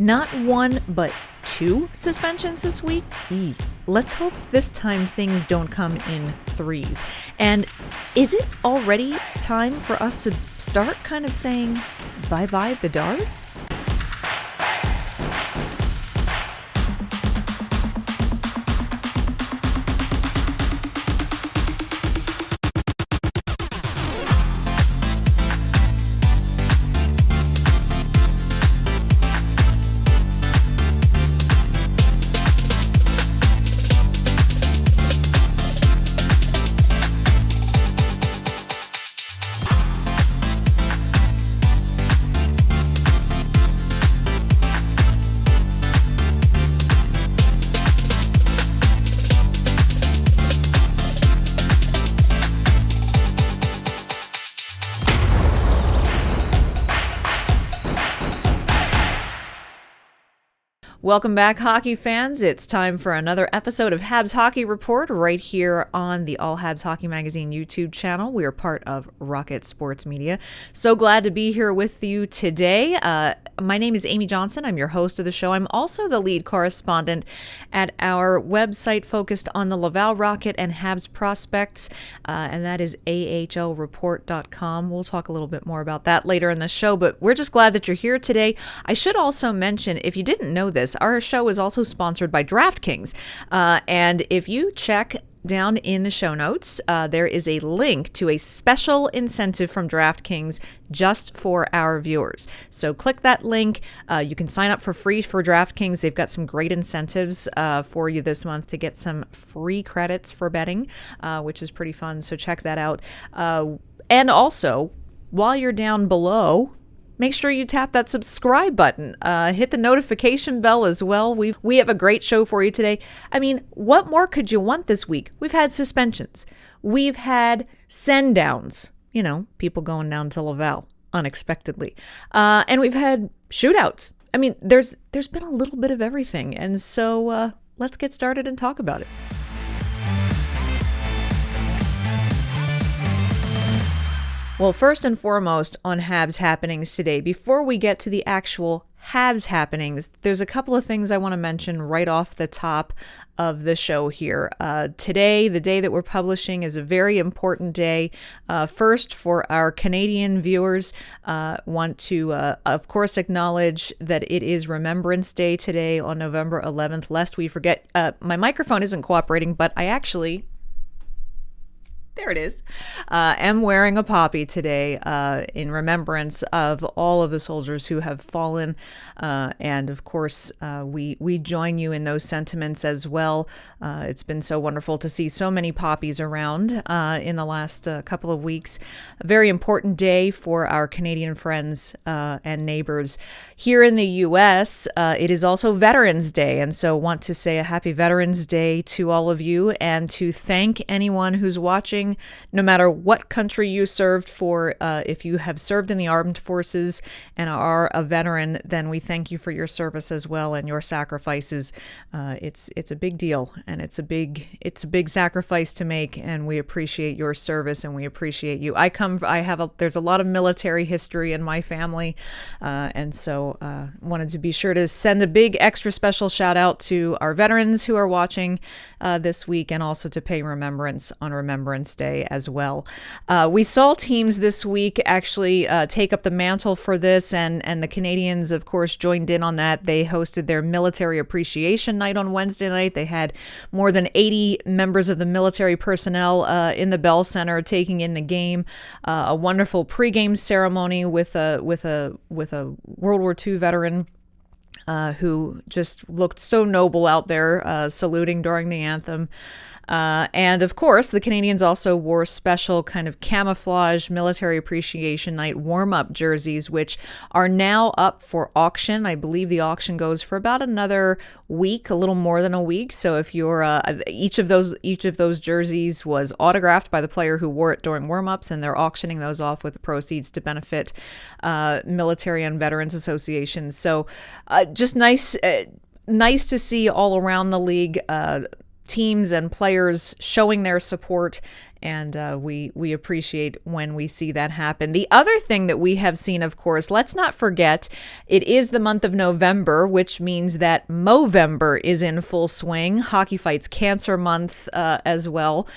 Not one, but two suspensions this week? Let's hope this time things don't come in threes. And is it already time for us to start kind of saying bye-bye Bedard? Welcome back, hockey fans. It's time for another episode of Habs Hockey Report right here on the All Habs Hockey Magazine YouTube channel. We are part of Rocket Sports Media. So glad to be here with you today. My name is Amy Johnson. I'm your host of the show. I'm also the lead correspondent at our website focused on the Laval Rocket and Habs prospects, and that is ahlreport.com. We'll talk a little bit more about that later in the show, but we're just glad that you're here today. I should also mention, if you didn't know this, our show is also sponsored by DraftKings. And if you check down in the show notes, there is a link to a special incentive from DraftKings just for our viewers. So click that link. You can sign up for free for DraftKings. They've got some great incentives for you this month to get some free credits for betting, which is pretty fun. So check that out. And also, while you're down below, make sure you tap that subscribe button. Hit the notification bell as well. We have a great show for you today. I mean, what more could you want this week? We've had suspensions. We've had send-downs. You know, people going down to Laval unexpectedly. And we've had shootouts. I mean, there's been a little bit of everything. And so let's get started and talk about it. Well, first and foremost on Habs happenings today, before we get to the actual Habs happenings, there's a couple of things I want to mention right off the top of the show here. Today, the day that we're publishing, is a very important day. First, for our Canadian viewers, want to, of course, acknowledge that it is Remembrance Day today on November 11th, lest we forget. My microphone isn't cooperating, but I actually... There it is. I'm wearing a poppy today in remembrance of all of the soldiers who have fallen. And of course, we join you in those sentiments as well. It's been so wonderful to see so many poppies around in the last couple of weeks. A very important day for our Canadian friends and neighbors. Here in the U.S., it is also Veterans Day. And so want to say a happy Veterans Day to all of you and to thank anyone who's watching. No matter what country you served for, if you have served in the armed forces and are a veteran, then we thank you for your service as well and your sacrifices. It's a big deal, and it's a big sacrifice to make, and we appreciate your service and we appreciate you. There's a lot of military history in my family, and so wanted to be sure to send a big extra special shout out to our veterans who are watching this week, and also to pay remembrance on Remembrance Day as well. We saw teams this week actually take up the mantle for this, and the Canadiens, of course, joined in on that. They hosted their Military Appreciation Night on Wednesday night. They had more than 80 members of the military personnel in the Bell Center taking in the game. A wonderful pregame ceremony with a World War II veteran who just looked so noble out there saluting during the anthem. And of course, the Canadiens also wore special kind of camouflage Military Appreciation Night warm-up jerseys, which are now up for auction. I believe the auction goes for about another week, a little more than a week. So if you're each of those jerseys was autographed by the player who wore it during warm-ups, and they're auctioning those off with the proceeds to benefit Military and Veterans Associations. So just nice to see all around the league teams and players showing their support and we appreciate when we see that happen. The other thing that we have seen, of course, let's not forget, it is the month of November, which means that Movember is in full swing. Hockey Fights Cancer Month as well.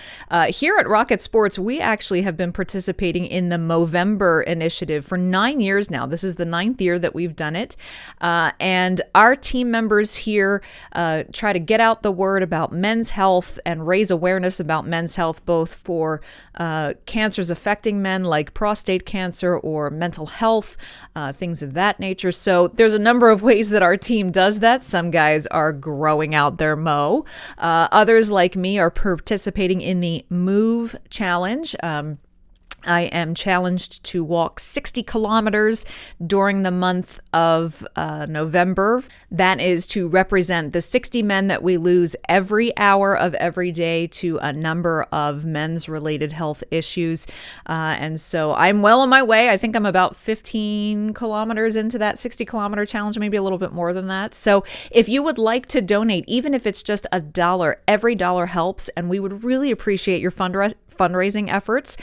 Here at Rocket Sports, we actually have been participating in the Movember initiative for 9 years now. This is the 9th year that we've done it. And our team members here try to get out the word about men's health and raise awareness about men's health, both for cancers affecting men like prostate cancer or mental health, things of that nature. So there's a number of ways that our team does that. Some guys are growing out their mo. Others, like me, are participating in the Move Challenge. I am challenged to walk 60 kilometers during the month of November. That is to represent the 60 men that we lose every hour of every day to a number of men's related health issues. And so I'm well on my way. I think I'm about 15 kilometers into that 60 kilometer challenge, maybe a little bit more than that. So if you would like to donate, even if it's just $1, every dollar helps. And we would really appreciate your fundraising efforts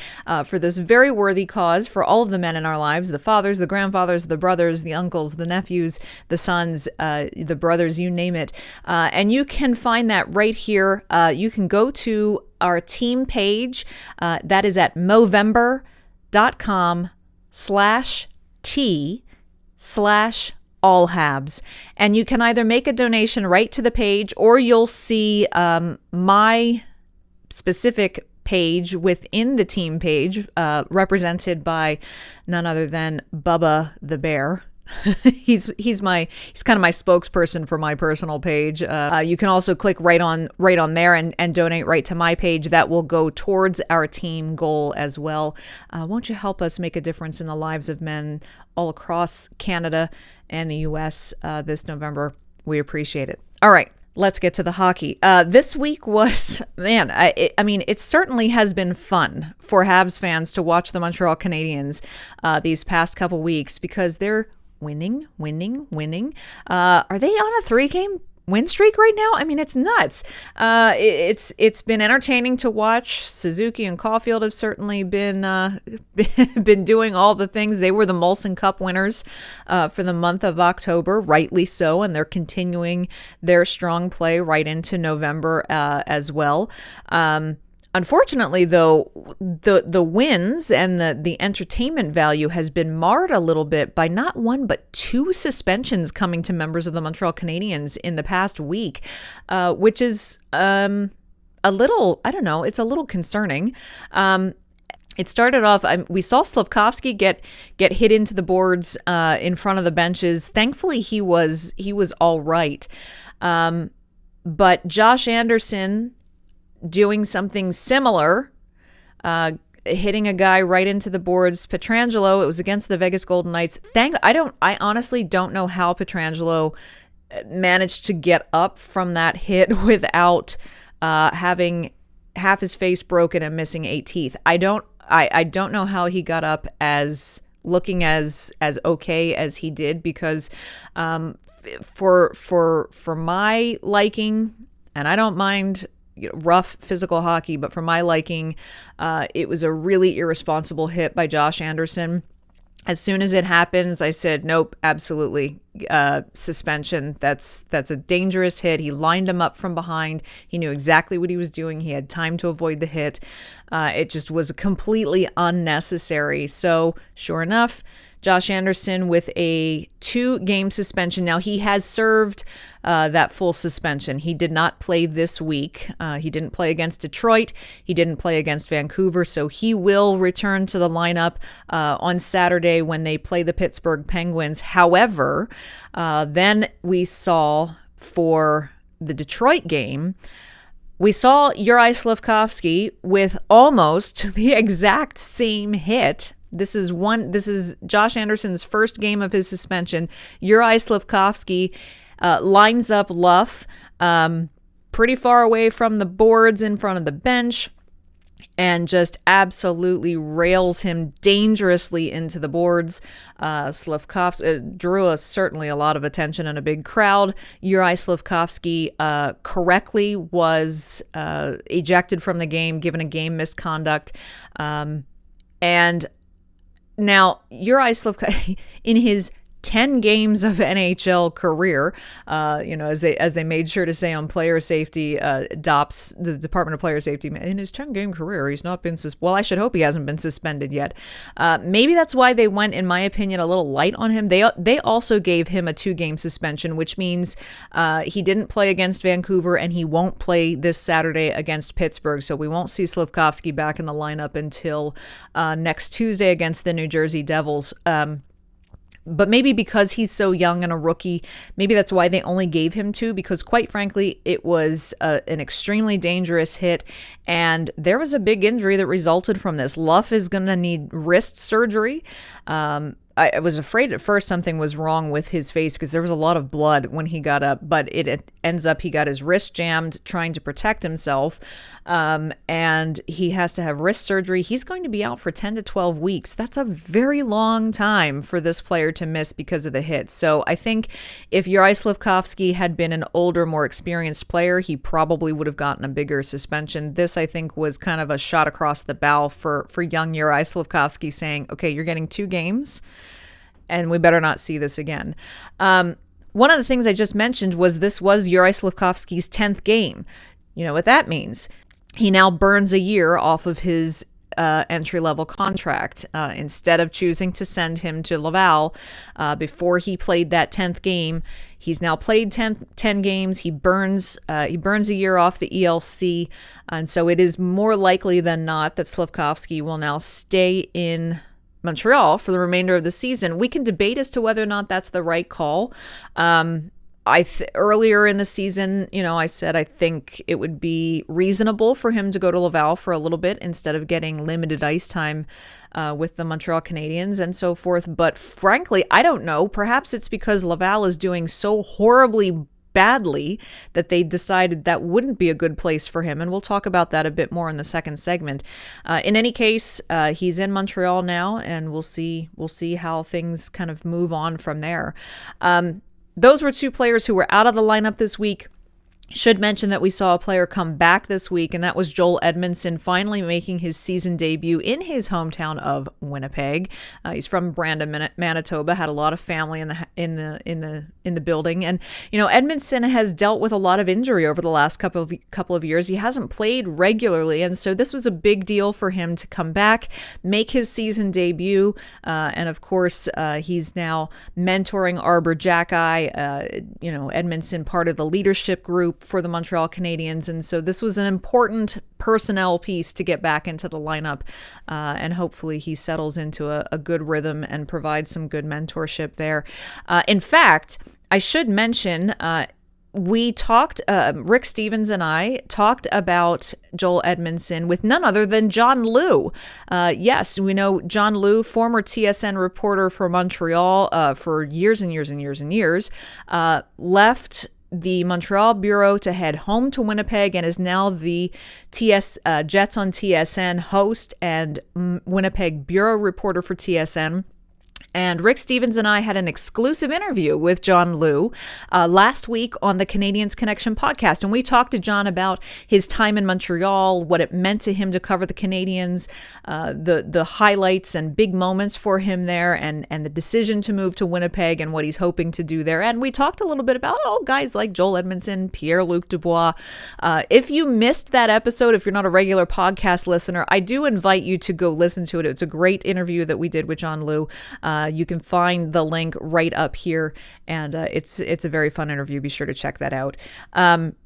for this very worthy cause for all of the men in our lives, the fathers, the grandfathers, the brothers, the uncles, the nephews, the sons, the brothers, you name it. And you can find that right here. You can go to our team page. That is at movember.com/T/allhabs. And you can either make a donation right to the page, or you'll see my specific page within the team page, represented by none other than Bubba the Bear. He's kind of my spokesperson for my personal page. You can also click right on there and donate right to my page. That will go towards our team goal as well. Won't you help us make a difference in the lives of men all across Canada and the U.S. This November? We appreciate it. All right. Let's get to the hockey. This week was, man, it certainly has been fun for Habs fans to watch the Montreal Canadiens these past couple weeks, because they're winning. Are they on a 3-game win streak right now? I mean, it's nuts. It's been entertaining to watch. Suzuki and Caulfield have certainly been doing all the things. They were the Molson Cup winners for the month of October, rightly so, and they're continuing their strong play right into November as well. Unfortunately, though, the wins and the entertainment value has been marred a little bit by not one but 2 suspensions coming to members of the Montreal Canadiens in the past week, which is a little, I don't know, it's a little concerning. It started off, we saw Slafkovsky get hit into the boards in front of the benches. Thankfully, he was all right. But Josh Anderson doing something similar, hitting a guy right into the boards. Pietrangelo, it was against the Vegas Golden Knights. I honestly don't know how Pietrangelo managed to get up from that hit without having half his face broken and missing 8 teeth. I don't know how he got up as looking as okay as he did, because for my liking, and I don't mind rough physical hockey, but for my liking, it was a really irresponsible hit by Josh Anderson. As soon as it happens, I said, nope, absolutely, suspension. That's a dangerous hit. He lined him up from behind. He knew exactly what he was doing. He had time to avoid the hit. It just was completely unnecessary. So sure enough, Josh Anderson with a 2-game suspension. Now, he has served that full suspension. He did not play this week. He didn't play against Detroit. He didn't play against Vancouver. So he will return to the lineup on Saturday when they play the Pittsburgh Penguins. However, then we saw for the Detroit game, we saw Juraj Slafkovsky with almost the exact same hit. This is Josh Anderson's first game of his suspension. Juraj Slafkovsky lines up Luff pretty far away from the boards in front of the bench. and just absolutely rails him dangerously into the boards. Slafkovsky drew certainly a lot of attention and a big crowd. Uri Slafkovsky correctly was ejected from the game, given a game misconduct. And now Uri Slafkovsky, in his 10 games of NHL career, as they made sure to say on player safety, DOPS, the Department of Player Safety, in his 10-game career, he's not been suspended. Well, I should hope he hasn't been suspended yet. Maybe that's why they went, in my opinion, a little light on him. They also gave him a 2-game suspension, which means he didn't play against Vancouver, and he won't play this Saturday against Pittsburgh. So we won't see Slafkovsky back in the lineup until next Tuesday against the New Jersey Devils. But maybe because he's so young and a rookie, maybe that's why they only gave him 2, because quite frankly, it was an extremely dangerous hit, and there was a big injury that resulted from this. Luff is going to need wrist surgery. I was afraid at first something was wrong with his face because there was a lot of blood when he got up, but it ends up he got his wrist jammed trying to protect himself, and he has to have wrist surgery. He's going to be out for 10 to 12 weeks. That's a very long time for this player to miss because of the hit. So I think if Uri Slafkovsky had been an older, more experienced player, he probably would have gotten a bigger suspension. This, I think, was kind of a shot across the bow for young Uri Slafkovsky, saying, okay, you're getting 2 games, and we better not see this again. One of the things I just mentioned was this was Uri Slafkovsky's 10th game. You know what that means. He now burns a year off of his entry-level contract. Instead of choosing to send him to Laval before he played that 10th game, he's now played 10 games. He burns a year off the ELC, and so it is more likely than not that Slafkovsky will now stay in Montreal for the remainder of the season. We can debate as to whether or not that's the right call. Earlier in the season, I said I think it would be reasonable for him to go to Laval for a little bit instead of getting limited ice time with the Montreal Canadiens and so forth. But frankly, I don't know. Perhaps it's because Laval is doing so horribly badly that they decided that wouldn't be a good place for him, and we'll talk about that a bit more in the second segment. In any case, he's in Montreal now, and we'll see how things kind of move on from there. Those were 2 players who were out of the lineup this week. Should mention that we saw a player come back this week, and that was Joel Edmondson, finally making his season debut in his hometown of Winnipeg. He's from Brandon, Manitoba. Had a lot of family in the building, and Edmondson has dealt with a lot of injury over the last couple of years. He hasn't played regularly, and so this was a big deal for him to come back, make his season debut, and of course he's now mentoring Arbor Jackeye. Edmondson, part of the leadership group for the Montreal Canadiens, and so this was an important personnel piece to get back into the lineup, and hopefully he settles into a good rhythm and provides some good mentorship there. In fact, I should mention, we talked, Rick Stevens and I talked about Joel Edmondson with none other than John Liu. Yes, we know John Liu, former TSN reporter for Montreal for years and years and years and years, left the Montreal bureau to head home to Winnipeg and is now the Jets on TSN host and Winnipeg bureau reporter for TSN. And Rick Stevens and I had an exclusive interview with John Liu last week on the Canadiens Connection podcast. And we talked to John about his time in Montreal, what it meant to him to cover the Canadiens, the highlights and big moments for him there, and the decision to move to Winnipeg and what he's hoping to do there. And we talked a little bit about guys like Joel Edmondson, Pierre-Luc Dubois. If you missed that episode, if you're not a regular podcast listener, I do invite you to go listen to it. It's a great interview that we did with John Liu. You can find the link right up here, and it's a very fun interview. Be sure to check that out.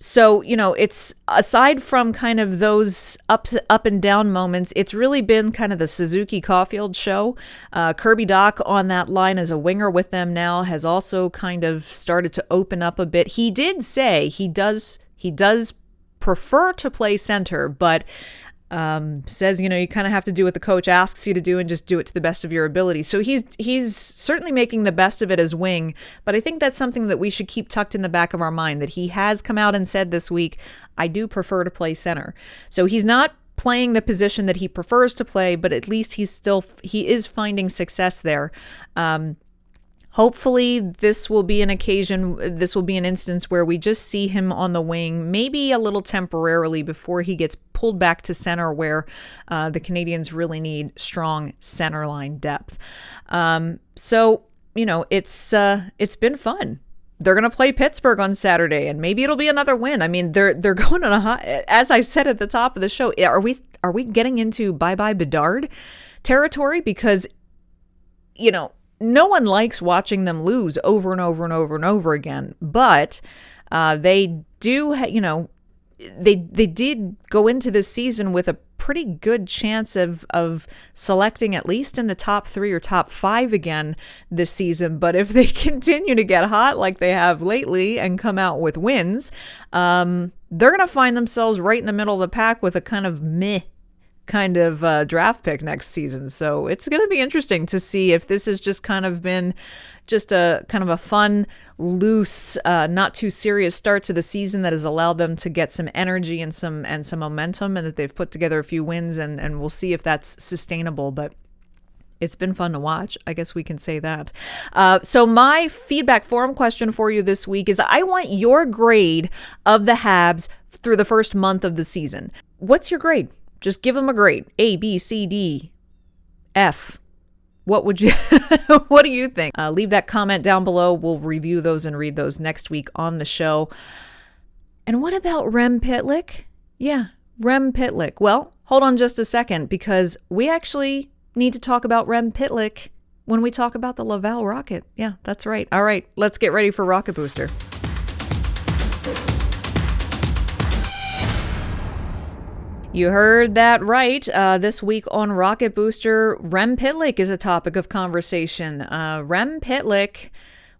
So it's, aside from kind of those up and down moments, it's really been kind of the Suzuki Caulfield show. Kirby Dach on that line as a winger with them now has also kind of started to open up a bit. He did say he does prefer to play center, but says, you kind of have to do what the coach asks you to do and just do it to the best of your ability. So he's certainly making the best of it as wing, but I think that's something that we should keep tucked in the back of our mind, that he has come out and said this week, I do prefer to play center. So he's not playing the position that he prefers to play, but at least he is finding success there. Hopefully this will be an instance where we just see him on the wing, maybe a little temporarily before he gets pulled back to center, where the Canadiens really need strong center line depth. So, it's been fun. They're going to play Pittsburgh on Saturday, and maybe it'll be another win. I mean, they're going on as I said at the top of the show, are we getting into bye-bye Bedard territory? Because, no one likes watching them lose over and over and over and over again, but they do, they did go into this season with a pretty good chance of selecting at least in the top 3 or top 5 again this season. But if they continue to get hot like they have lately and come out with wins, they're going to find themselves right in the middle of the pack with a kind of meh kind of draft pick next season. So it's going to be interesting to see if this has just kind of been just a kind of a fun, loose, not too serious start to the season that has allowed them to get some energy and some momentum, and that they've put together a few wins, and we'll see if that's sustainable. But it's been fun to watch. I guess we can say that. So my feedback forum question for you this week is, I want your grade of the Habs through the first month of the season. What's your grade? Just give them a grade. A, B, C, D, F. What would you, what do you think? Leave that comment down below. We'll review those and read those next week on the show. And what about Rem Pitlick? Yeah, Rem Pitlick. Well, hold on just a second, because we actually need to talk about Rem Pitlick when we talk about the Laval Rocket. Yeah, that's right. All right, let's get ready for Rocket Booster. You heard that right. This week on Rocket Booster, Rem Pitlick is a topic of conversation. Rem Pitlick,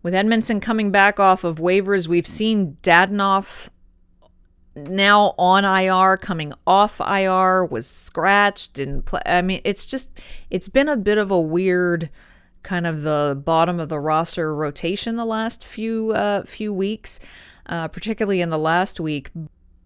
with Edmondson coming back off of waivers, we've seen Dadonov now on IR, coming off IR, was scratched. I mean, it's been a bit of a weird kind of the bottom of the roster rotation the last few weeks, particularly in the last week.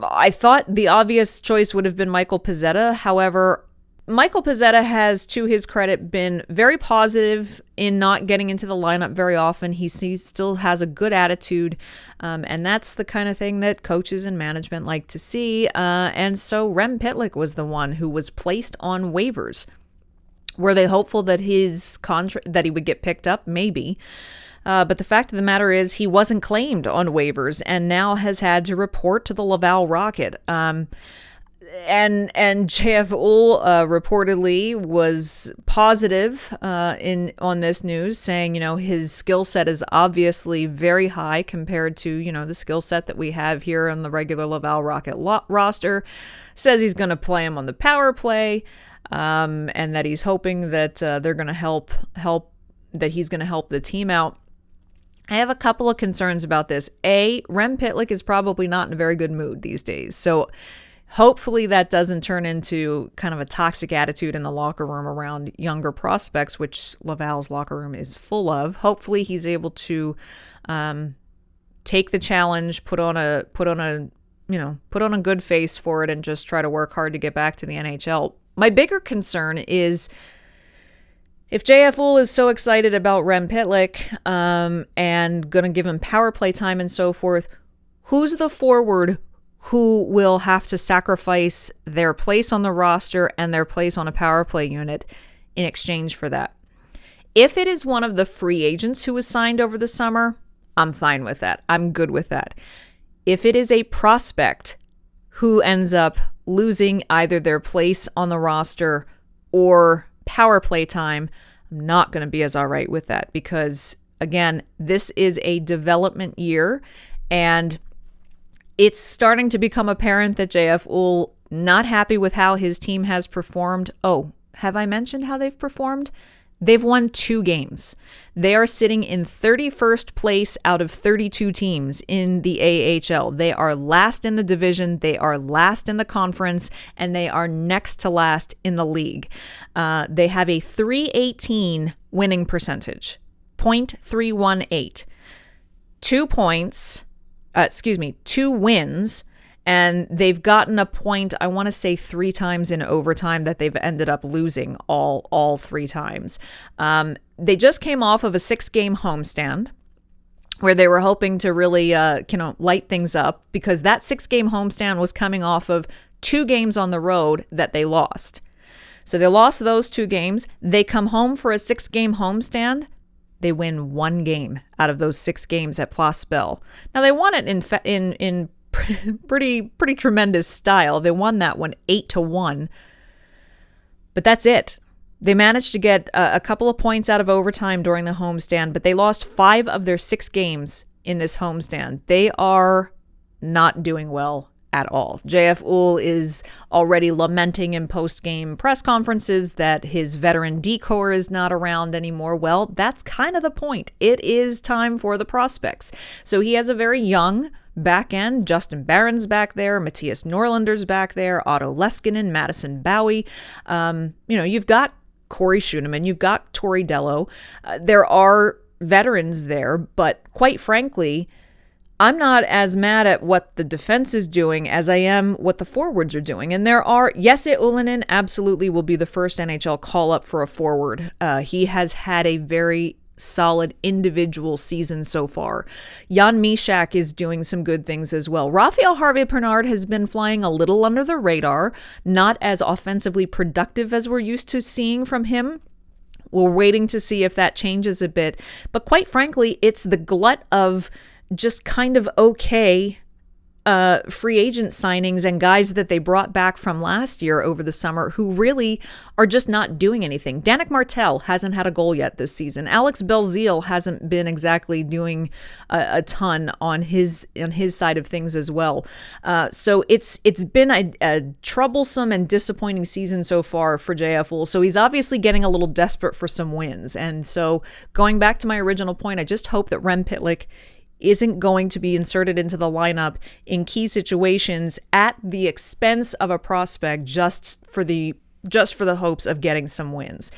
I thought the obvious choice would have been Michael Pezzetta. However, Michael Pezzetta has, to his credit, been very positive in not getting into the lineup very often. He still has a good attitude, and that's the kind of thing that coaches and management like to see. And so Rem Pitlick was the one who was placed on waivers. Were they hopeful that his contract, that he would get picked up? Maybe. But the fact of the matter is, he wasn't claimed on waivers and now has had to report to the Laval Rocket. And JF Ull reportedly was positive on this news, saying, his skill set is obviously very high compared to, the skill set that we have here on the regular Laval Rocket roster. Says he's going to play him on the power play, and that he's hoping that they're going to help that he's going to help the team out. I have a couple of concerns about this. A, Rem Pitlick is probably not in a very good mood these days. So hopefully that doesn't turn into kind of a toxic attitude in the locker room around younger prospects, which Laval's locker room is full of. Hopefully he's able to take the challenge, put on a good face for it, and just try to work hard to get back to the NHL. My bigger concern is, if JF Ull is so excited about Rem Pitlick and going to give him power play time and so forth, who's the forward who will have to sacrifice their place on the roster and their place on a power play unit in exchange for that? If it is one of the free agents who was signed over the summer, I'm fine with that. I'm good with that. If it is a prospect who ends up losing either their place on the roster or power play time, I'm not going to be as all right with that, because again, this is a development year and it's starting to become apparent that JF Ull not happy with how his team has performed. Oh, have I mentioned how they've performed? They've won 2 games. They are sitting in 31st place out of 32 teams in the AHL. They are last in the division, they are last in the conference, and they are next to last in the league. They have a .318 winning percentage, .318. 2 wins And they've gotten a point, I want to say 3 times in overtime that they've ended up losing all 3 times. They just came off of a 6-game homestand where they were hoping to really light things up, because that 6-game homestand was coming off of 2 games on the road that they lost. So they lost those 2 games. They come home for a 6-game homestand. They win 1 game out of those 6 games at Place Bell. Now, they won it in pretty tremendous style. They won that one 8-1. But that's it. They managed to get a couple of points out of overtime during the homestand, but they lost 5 of their 6 games in this homestand. They are not doing well at all. JF Uhl is already lamenting in post-game press conferences that his veteran decor is not around anymore. Well, that's kind of the point. It is time for the prospects. So he has a very young back end. Justin Barron's back there. Matthias Norlander's back there. Otto Leskinen, Madison Bowie. You've got Corey Schooneman. You've got Tori Dello. There are veterans there, but quite frankly, I'm not as mad at what the defense is doing as I am what the forwards are doing. And there are, Jesse Ylönen absolutely will be the first NHL call-up for a forward. He has had a very solid individual season so far. Jan Mysak is doing some good things as well. Raphael Harvey-Pinard has been flying a little under the radar, not as offensively productive as we're used to seeing from him. We're waiting to see if that changes a bit. But quite frankly, it's the glut of just kind of okay free agent signings and guys that they brought back from last year over the summer who really are just not doing anything. Danik Martel hasn't had a goal yet this season. Alex Belzile hasn't been exactly doing a ton on his side of things as well. So it's been a troublesome and disappointing season so far for JF Uhl. So he's obviously getting a little desperate for some wins. And so going back to my original point, I just hope that Rem Pitlick isn't going to be inserted into the lineup in key situations at the expense of a prospect just for the hopes of getting some wins.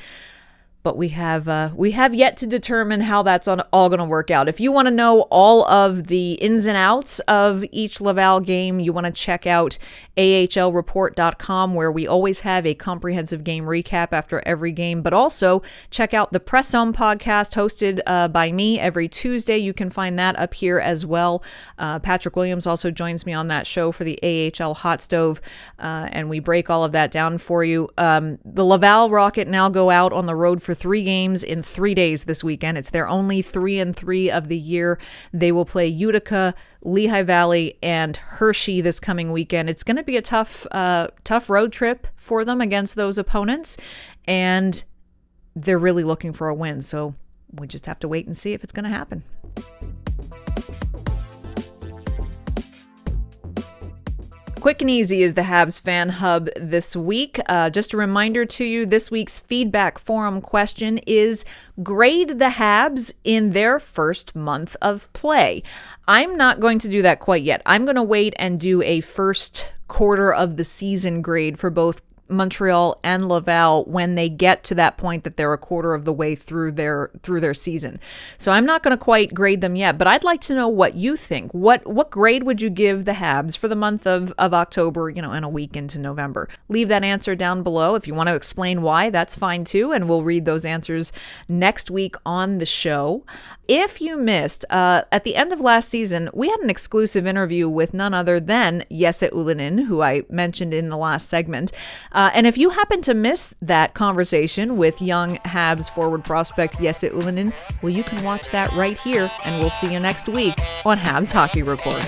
But we have yet to determine how that's all going to work out. If you want to know all of the ins and outs of each Laval game, you want to check out ahlreport.com, where we always have a comprehensive game recap after every game. But also check out the Press Zone podcast hosted by me every Tuesday. You can find that up here as well. Patrick Williams also joins me on that show for the AHL Hot Stove, and we break all of that down for you. The Laval Rocket now go out on the road for 3 games in 3 days this weekend. It's their only 3-3 of the year. They will play Utica, Lehigh Valley, and Hershey this coming weekend. It's going to be a tough road trip for them against those opponents, and they're really looking for a win. So we just have to wait and see if it's going to happen. Quick and easy is the Habs fan hub this week. Just a reminder to you, this week's feedback forum question is: grade the Habs in their first month of play. I'm not going to do that quite yet. I'm going to wait and do a first quarter of the season grade for both Montreal and Laval when they get to that point that they're a quarter of the way through their season. So I'm not going to quite grade them yet, but I'd like to know what you think. What grade would you give the Habs for the month of October, and a week into November? Leave that answer down below. If you want to explain why, that's fine too, and we'll read those answers next week on the show. If you missed, at the end of last season, we had an exclusive interview with none other than Jesse Ylönen, who I mentioned in the last segment. And if you happen to miss that conversation with young Habs forward prospect Jesse Ylönen, well, you can watch that right here, and we'll see you next week on Habs Hockey Report.